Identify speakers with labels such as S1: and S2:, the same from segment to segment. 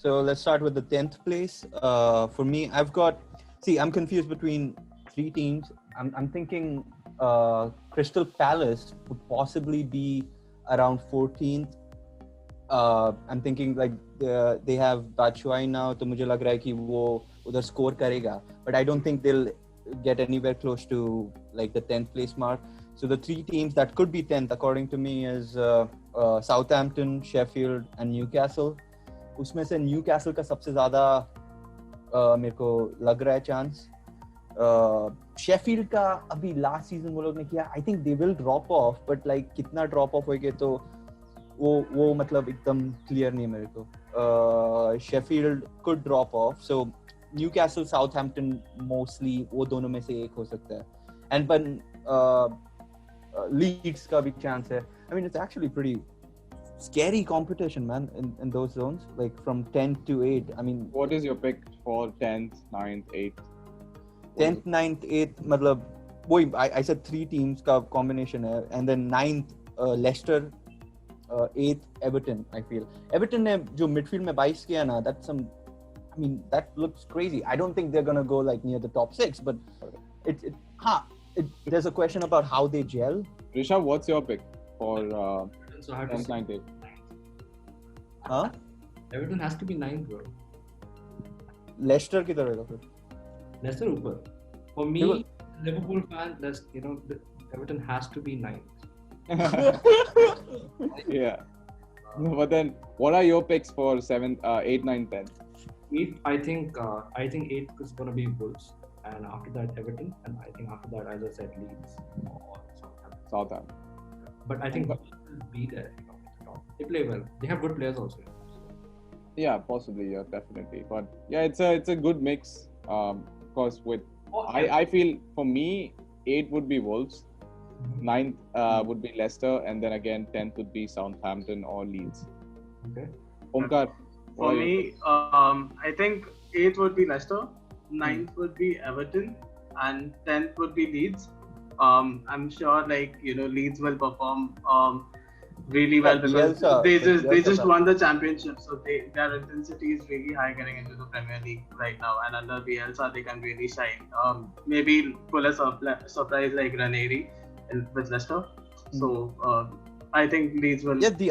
S1: So let's start with the 10th place. For me, I'm confused between three teams. I'm thinking Crystal Palace would possibly be around 14th. I'm thinking like they have Batshuayi now, तो मुझे लग रहा है कि वो उधर score करेगा. But I don't think they'll get anywhere close to like the 10th place mark. So the three teams that could be 10th, according to me, is Southampton, Sheffield, and Newcastle. उसमें से Newcastle का सबसे ज़्यादा मेरे को लग रहा है चांस. शेफील्ड का अभी लास्ट सीजन वो लोग ने किया, I think they will drop of, but like कितना ड्रॉप ऑफ होएगा तो वो मतलब एकदम क्लियर नहीं है मेरे को. Sheffield could drop of, so Newcastle Southampton mostly वो दोनों में से एक हो सकता है. एंड पर लीड्स का भी चांस है. I mean it's actually pretty scary competition, man, in those zones, like from 10th to 8th. I mean,
S2: what is your pick for 10th, 9th, 8th?
S1: 10th, 9th, 8th, matlab, I said three teams ka combination hai, and then 9th Leicester, 8th Everton. I feel Everton ne jo midfield mein 22 kiya na, that looks crazy. I don't think they're gonna go like near the top 6, but there's a question about how they gel.
S2: Rishabh, what's your pick for
S3: So hard
S2: 10th, 9th,
S3: 8th. Everton has to be 9th, bro.
S1: Leicester की तरह फिर.
S3: Leicester ऊपर. For me, Liverpool fan, Everton has to be 9th.
S2: Yeah. But then, what are your picks for 7th, 8th, 9th, 10th?
S3: 8th, I think 8th is gonna be Wolves, and after that Everton, and I think after that, as I said, Leeds or
S2: Southampton.
S3: But I think Wolves will be there. They play well. They have good players also.
S2: Yeah, possibly. Yeah, definitely. But yeah, it's a good mix. Of course, I feel for me, 8th would be Wolves, 9th would be Leicester, and then again 10th would be Southampton or Leeds.
S3: Okay.
S2: Omkar,
S4: for me, I think 8th would be Leicester, 9th would be Everton, and 10th would be Leeds. I'm sure Leeds will perform really well because they just won the championship, so their intensity is really high getting into the Premier League right now, and under Bielsa they can really shine. Maybe pull a surprise like Ranieri with Leicester. So I think Leeds will.
S1: Yeah, the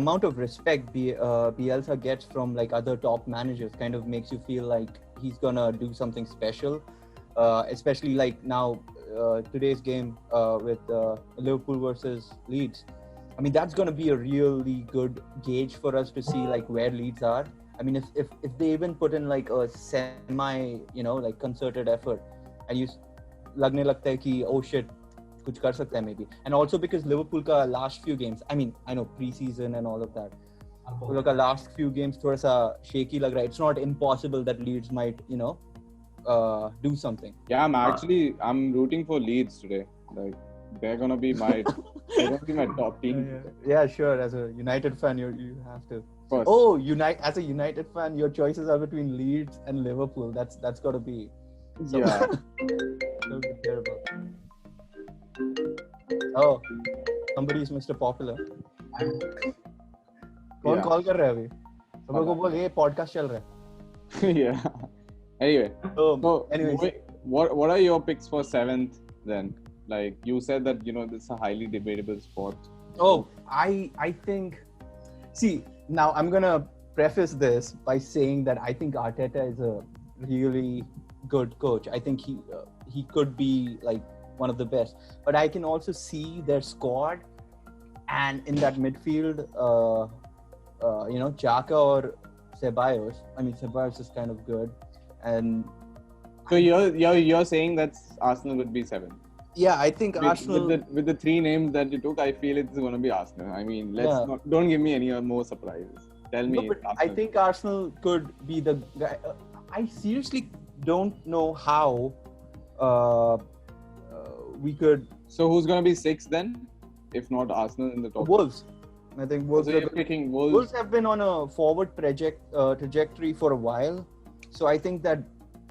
S1: amount of respect Bielsa gets from like other top managers kind of makes you feel like he's gonna do something special, especially like now. Today's game with Liverpool versus Leeds. I mean, that's going to be a really good gauge for us to see like where Leeds are. I mean, if they even put in like a semi, like concerted effort, and you लगने लगता है कि oh shit, कुछ कर सकता है maybe. And also because Liverpool का last few games, I mean, I know pre-season and all of that. वो लोग का last few games थोड़ा सा shaky लग रहा है. It's not impossible that Leeds might, do something.
S2: Yeah, I'm rooting for Leeds today. Like they're gonna be my top team.
S1: Yeah, sure. As a United fan, you have to.
S2: First.
S1: Oh, as a United fan, your choices are between Leeds and Liverpool. That's got to be.
S2: Yeah.
S1: That would be terrible. Oh, somebody is Mr. Popular. कौन call कर रहा है अभी? सब लोगों को बोल ये पॉडकास्ट चल रहा है.
S2: Yeah. Anyway,
S1: anyways,
S2: what are your picks for 7th then? Like you said that this is a highly debatable sport.
S1: Oh, I think. See, now I'm gonna preface this by saying that I think Arteta is a really good coach. I think he could be like one of the best. But I can also see their squad, and in that midfield, Xhaka or Ceballos. I mean, Ceballos is kind of good. And
S2: so you're saying that Arsenal would be 7th?
S1: Yeah, I think Arsenal
S2: with the three names that you took, I feel it's going to be Arsenal. I mean, don't give me any more surprises. Tell me.
S1: No, but I think Arsenal could be the guy. I seriously don't know how we could.
S2: So who's going to be 6th then? If not Arsenal in the top.
S1: Wolves. I think Wolves.
S2: So you're picking Wolves.
S1: Wolves have been on a forward trajectory for a while. So I think that,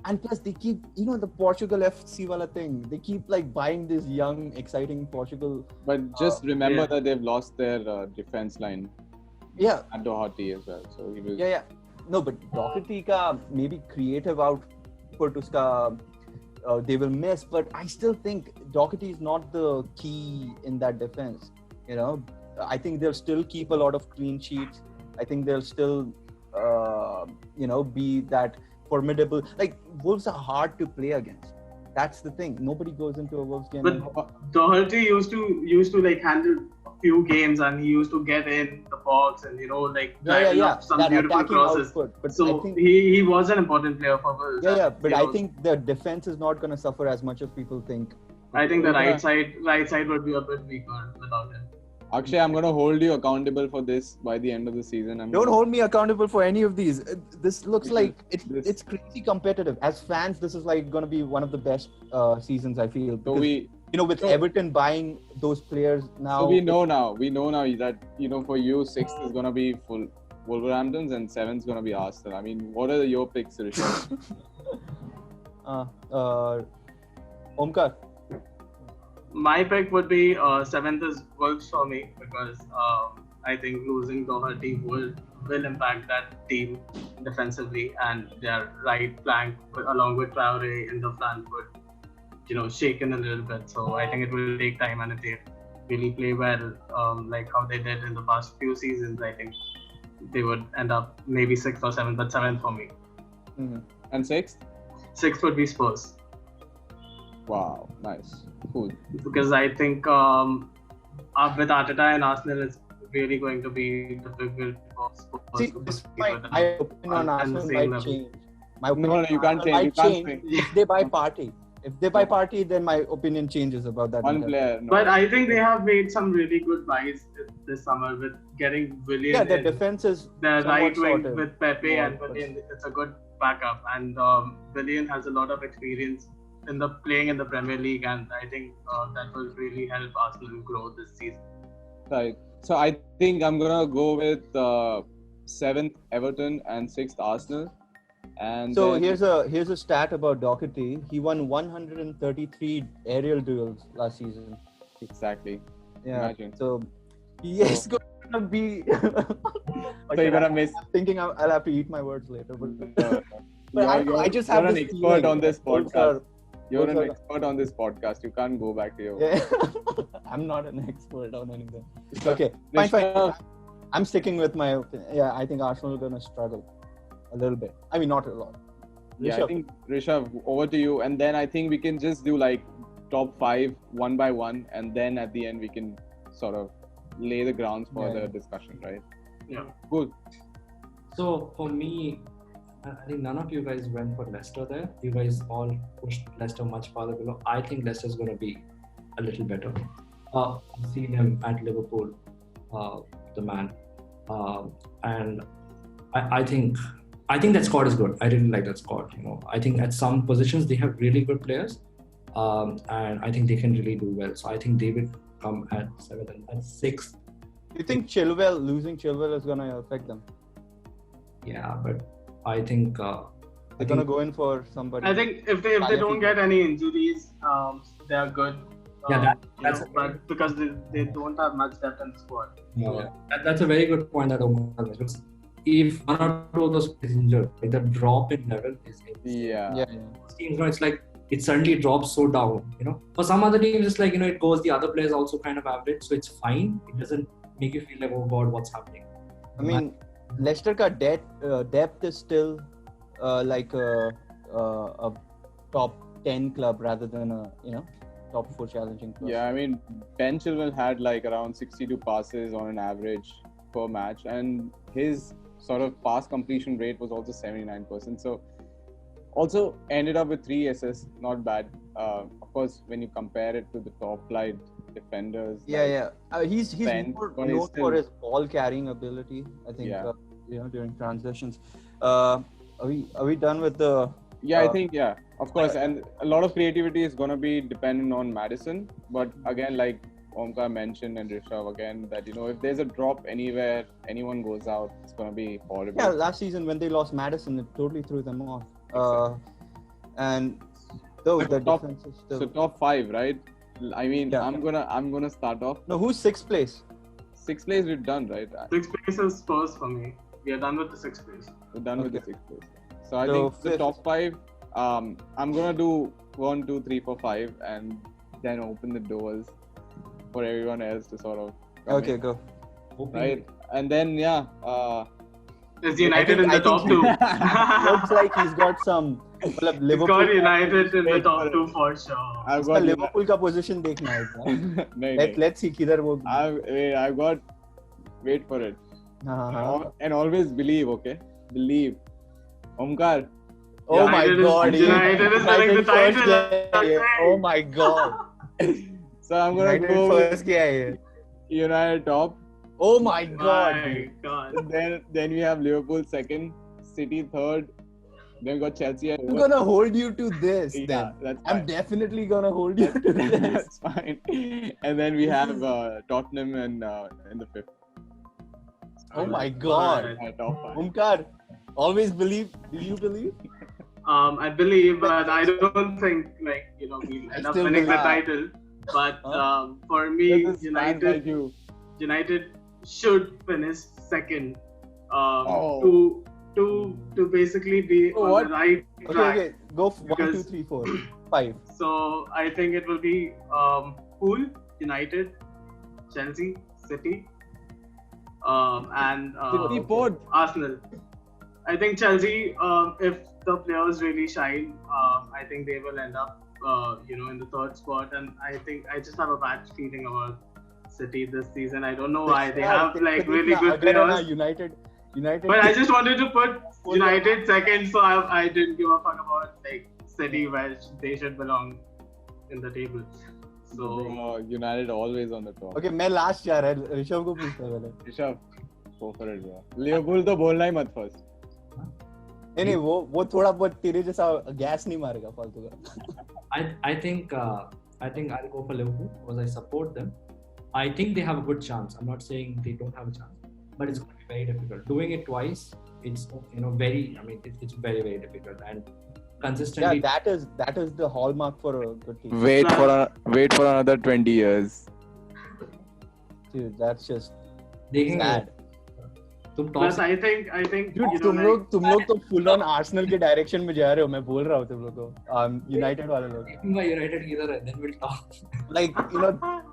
S1: and plus they keep, the Portugal FC wala thing. They keep like buying this young, exciting Portugal.
S2: But just remember that they've lost their defense line.
S1: Yeah.
S2: at Doherty as well. So he was.
S1: Yeah. No, but Doherty ka maybe creative output uska they will miss, but I still think Doherty is not the key in that defense. You know, I think they'll still keep a lot of clean sheets. I think they'll still, be that formidable. Like Wolves are hard to play against. That's the thing. Nobody goes into a Wolves game.
S4: But Doherty used to like handle a few games, and he used to get in the box and drive up some
S1: that
S4: beautiful crosses.
S1: Output, but
S4: so
S1: I think,
S4: he was an important player for Wolves.
S1: But I think the defense is not going to suffer as much as people think.
S4: I think the right side would be a bit weaker without him.
S2: Akshay, I'm going to hold you accountable for this by the end of the season.
S1: Don't hold me accountable for any of these. This looks like it's crazy competitive. As fans, this is like going to be one of the best seasons, I feel. Because, with Everton buying those players now.
S2: So we know now that, for you, 6th is going to be full Wolverhamptons and 7th is going to be Arsenal. I mean, what are your picks, Rishabh?
S1: Omkar.
S4: My pick would be 7th is Wolves for me, because I think losing Doherty will impact that team defensively, and their right flank along with Traore in the flank would shaken a little bit. So I think it will take time, and if they really play well, like how they did in the past few seasons, I think they would end up maybe 6th or 7th, but 7th for me.
S2: Mm-hmm. And 6th?
S4: 6th would be Spurs.
S2: Wow, nice. Cool.
S4: Because I think with Arteta and Arsenal, it's really going to be difficult for Spurs.
S1: My opinion on Arsenal might change.
S2: No, you can't change. You can't change.
S1: If they buy Partey, then my opinion changes about that.
S2: One player. No.
S4: But I think they have made some really good buys this summer with getting Willian.
S1: Yeah, their defense is
S4: the right wing with Pepe and Willian. It's a good backup, and Willian has a lot of experience in playing in the Premier League, and I think that will really help Arsenal grow this season.
S2: Right. So I think I'm gonna go with 7th Everton and 6th Arsenal. And
S1: so here's a stat about Doherty. He won 133 aerial duels last season.
S2: Exactly.
S1: Yeah.
S2: Imagine.
S1: So he is going to be.
S2: So you're gonna miss.
S1: I'm thinking I'll have to eat my words later,
S2: but
S1: I just have
S2: an
S1: this
S2: expert
S1: feeling.
S2: on this podcast. You're an expert on this podcast. You can't go back to your.
S1: Yeah. I'm not an expert on anything. Okay, fine. I'm sticking with my opinion. Yeah, I think Arsenal are gonna struggle a little bit. I mean, not a lot.
S2: Yeah, I think Rishabh, over to you, and then I think we can just do like top 5 one by one, and then at the end we can sort of lay the grounds for the discussion, right?
S4: Yeah.
S2: Cool.
S3: So for me, I think none of you guys went for Leicester there. You guys all pushed Leicester much farther below. I think Leicester's going to be a little better. See them at Liverpool, the man, and I think that squad is good. I really like that squad. I think at some positions they have really good players, and I think they can really do well. So I think they will come at 7th and 6th.
S1: You think losing Chilwell is going to affect them?
S3: Yeah, but I think
S1: they're going to go in for somebody.
S4: I think if they don't get any injuries, they are good. But because they don't have much depth in the squad.
S3: Yeah. That's a very good point that Omar made. If one or two of those players injured, like the drop in level is insane.
S2: Yeah.
S3: Teams, it's like it suddenly drops so down. For some other teams, it's like it goes. The other players also kind of average, so it's fine. It doesn't make you feel like, oh God, what's happening?
S1: I mean, Leicester ka depth is still like a top 10 club rather than a top 4 challenging club.
S2: Yeah, I mean, Ben Chilwell had like around 62 passes on an average per match, and his sort of pass completion rate was also 79%. So also ended up with 3 assists, not bad. Of course, when you compare it to the top flight defenders.
S1: He's
S2: Ben,
S1: more known for his ball carrying ability, I think. During transitions. Are we done with the?
S2: I think of course, and a lot of creativity is going to be dependent on Maddison. But again, like Omkar mentioned and Rishabh again, that if there's a drop anywhere, anyone goes out, it's going to be horrible.
S1: Yeah, last season when they lost Maddison, it totally threw them off. And though the defense is still.
S2: So top 5, right? I mean, I'm gonna start off.
S1: No, who's 6th place?
S2: sixth place we've done, right?
S4: Sixth place is Spurs for me. We are done with the sixth place.
S2: We're done with the
S1: Okay.
S2: sixth place. So I
S1: So
S2: think the
S1: fifth.
S2: top five. I'm gonna do 1, 2, 3, 4, 5, and then open the doors for everyone else to sort of come
S1: Okay,
S2: in,
S1: go.
S3: Hoping
S2: right? And then
S4: Is United in
S1: I
S4: the top
S1: think
S4: two?
S1: looks like he's got some. मतलब
S4: He's
S1: Liverpool
S4: got United in the
S2: Wait
S4: top
S2: for
S4: two for sure.
S2: I've
S1: उसका
S2: got
S1: Liverpool का position देखना है क्या?
S2: no,
S1: Let's see किधर वो.
S2: I've got. Wait for it.
S1: हाँ.
S2: And always believe, okay? Believe. Omkar.
S1: Oh my
S4: United is-
S1: God!
S4: United is winning the
S1: first
S4: title.
S1: किया है. Oh my God!
S2: So I'm gonna
S1: United
S2: go with
S1: first किया है.
S2: United top.
S1: Oh my God!
S4: My God.
S2: Then we have Liverpool second, City third. Then we got Chelsea.
S1: I'm gonna hold you to this.
S2: Yeah,
S1: Then
S2: that's
S1: I'm
S2: fine.
S1: definitely gonna hold you to this.
S2: That's fine. And then we have Tottenham and in the fifth.
S1: Oh my God!
S4: Alright.
S2: Top five.
S1: Umkar, always believe. Do you believe?
S4: I believe, but I don't think we'll end up
S1: still
S4: winning the
S1: believe.
S4: title. But
S1: Huh?
S4: for me,
S2: This is fans like
S4: United should finish second.
S2: Oh.
S4: To basically be
S2: Oh,
S4: on
S2: what?
S4: the right
S1: Okay,
S4: track.
S1: okay. Go 1, 2,
S4: Because-
S1: 3, 4, 5.
S4: So I think it will be Pool, United, Chelsea, City, and
S2: City fourth.
S4: Arsenal. I think Chelsea, if the players really shine, I think they will end up, in the third spot. And I think I just have a bad feeling about City this season. I don't know why. They have really good players.
S1: United.
S4: But I just wanted to put United second, so I didn't give a fuck about City, where they should belong in the table. So
S2: United always on the top.
S1: Okay, मैं last जा रहा है. ऋषभ को पूछता हूँ पहले.
S2: Rishabh, go for it, bro. Liverpool तो बोलना ही मत first.
S1: नहीं वो थोड़ा बहुत तेरे जैसा गैस नहीं मारेगा फालतू का.
S3: I think I'll go for Liverpool because I support them. I think they have a good chance. I'm not saying they don't have a chance, but it's going to be very difficult. Doing it twice, it's it's very, very difficult, and consistently.
S1: Yeah, that is the hallmark for a good team.
S2: Wait for another 20 years.
S1: Dude, that's just
S3: देखेंगे
S1: sad.
S3: तुम
S4: plus
S3: top
S4: I think
S1: Dude, तुम लोग तो full on Arsenal के direction में जा रहे हो. मैं बोल रहा हूँ तुम लोग को. United वाले लोग.
S3: देखूंगा यूनाइटेड किधर है, then we'll talk.
S1: Like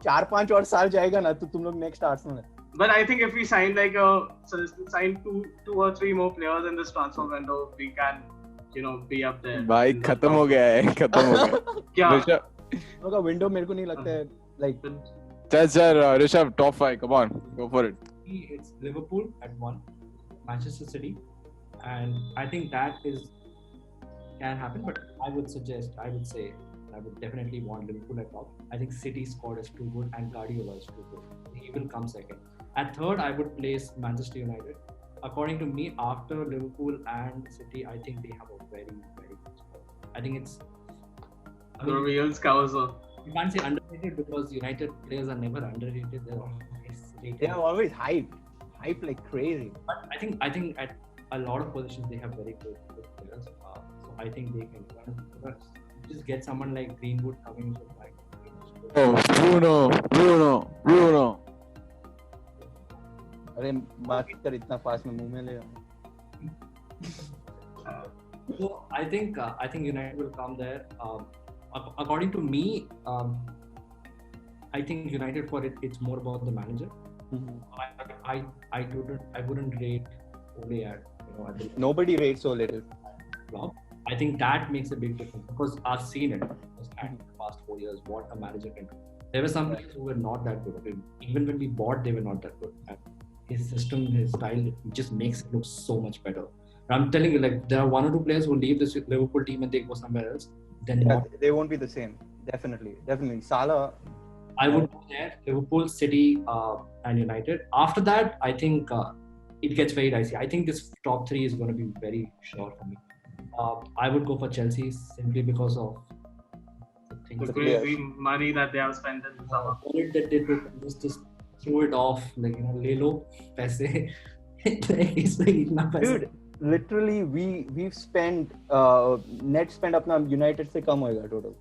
S1: 4-5 और साल जाएगा ना तो तुम लोग next Arsenal है.
S4: But I think if we sign sign two or three more players in this transfer window, we can be up there.
S2: भाई
S4: in the
S2: खत्म
S4: top.
S2: हो गया है, खत्म हो गया.
S4: क्या?
S2: ऋषभ,
S1: तुम लोग का window मेरे को नहीं लगता है like
S2: चल Rishabh top 5, come on, go for it.
S3: It's Liverpool at 1, Manchester City, and I think that can happen. But I would say, I would definitely want Liverpool at top. I think City's squad is too good and Guardiola is too good. He will come second. At third, I would place Manchester United. According to me, after Liverpool and City, I think they have a very, very good squad. I think it's.
S4: The real Scouser.
S3: You can't say underrated because United players are never underrated. They're always rated.
S1: they are always hype like crazy.
S3: But I think at a lot of positions they have very good players. So I think they can just get someone like Greenwood coming into the back.
S2: Oh, Bruno.
S1: अरे बात कर इतना fast में मुंह में ले.
S3: So I think United will come there. According to me, I think United for it's more about the manager. I wouldn't rate Ole at the
S1: Nobody rates so little.
S3: club. I think that makes a big difference because I've seen it in the past 4 years what a manager can do. There were some players who were not that good. Okay? Even when we bought, they were not that good. And his system, his style, it just makes it look so much better. And I'm telling you, like there are 1 or 2 players who leave this Liverpool team and they go somewhere else. Then
S1: Yeah, they won't be the same. Definitely. Salah.
S3: I would go there, Liverpool, City, and United. After that, I think it gets very dicey. I think this top 3 is going to be very sure for me. I would go for Chelsea simply because of the things
S4: The
S1: The
S4: crazy
S1: players.
S4: money that they have spent in the summer.
S3: that they took, just throw it off, like ले लो पैसे. It's like इतना पैसे.
S1: Dude, literally we've spent net spend अपना United से कम होएगा total.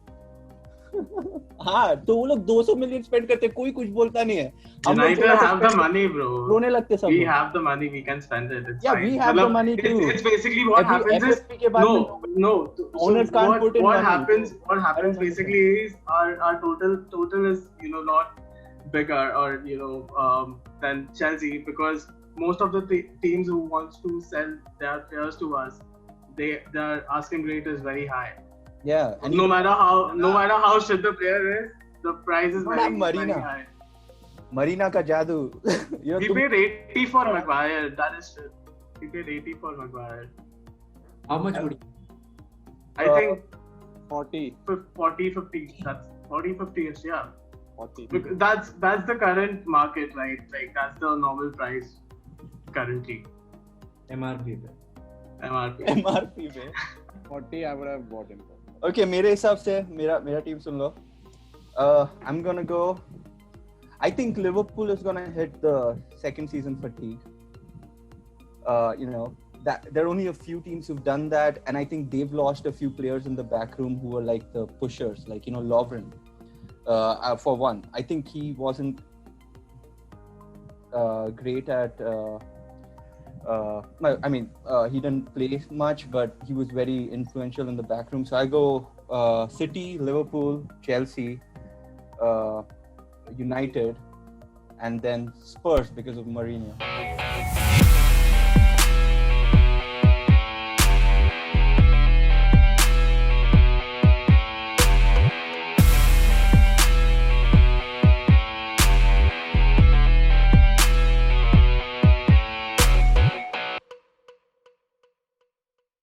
S1: हाँ, तो वो लोग 200 मिलियन स्पेंड करते, कोई कुछ बोलता नहीं है.
S4: United have the money, bro.
S1: रोने लगते सब.
S4: We have the money. We can spend it. It's
S1: Yeah,
S4: fine.
S1: we have the money too.
S4: It's basically what happens is
S1: FFP के बाद
S4: no.
S1: Owners can't put in
S4: what
S1: money.
S4: What happens basically is our total is not bigger or than Chelsea, because most of the teams who wants to sell their players to us, their asking rate is very high.
S1: Yeah.
S4: And no matter how shit the player is, the price is very high.
S1: Marina ka jadoo.
S4: We paid 80 for Maguire. That is shit. We paid 80 for Maguire.
S3: How much would you?
S4: I think
S2: 40.
S4: 50. That's 40-50ish, yeah.
S2: 40.
S4: That's the current market, right? Like that's the normal price currently.
S3: MRP पे.
S1: MRP पे.
S2: 40 I would have bought him.
S1: Okay, मेरे हिसाब से मेरा team soon low. I'm gonna go. I think Liverpool is gonna hit the second season fatigue. That there are only a few teams who've done that, and I think they've lost a few players in the back room who were like the pushers, like Lovren. For one, I think he wasn't great at. He didn't play much, but he was very influential in the back room. So I go City, Liverpool, Chelsea, United, and then Spurs because of Mourinho.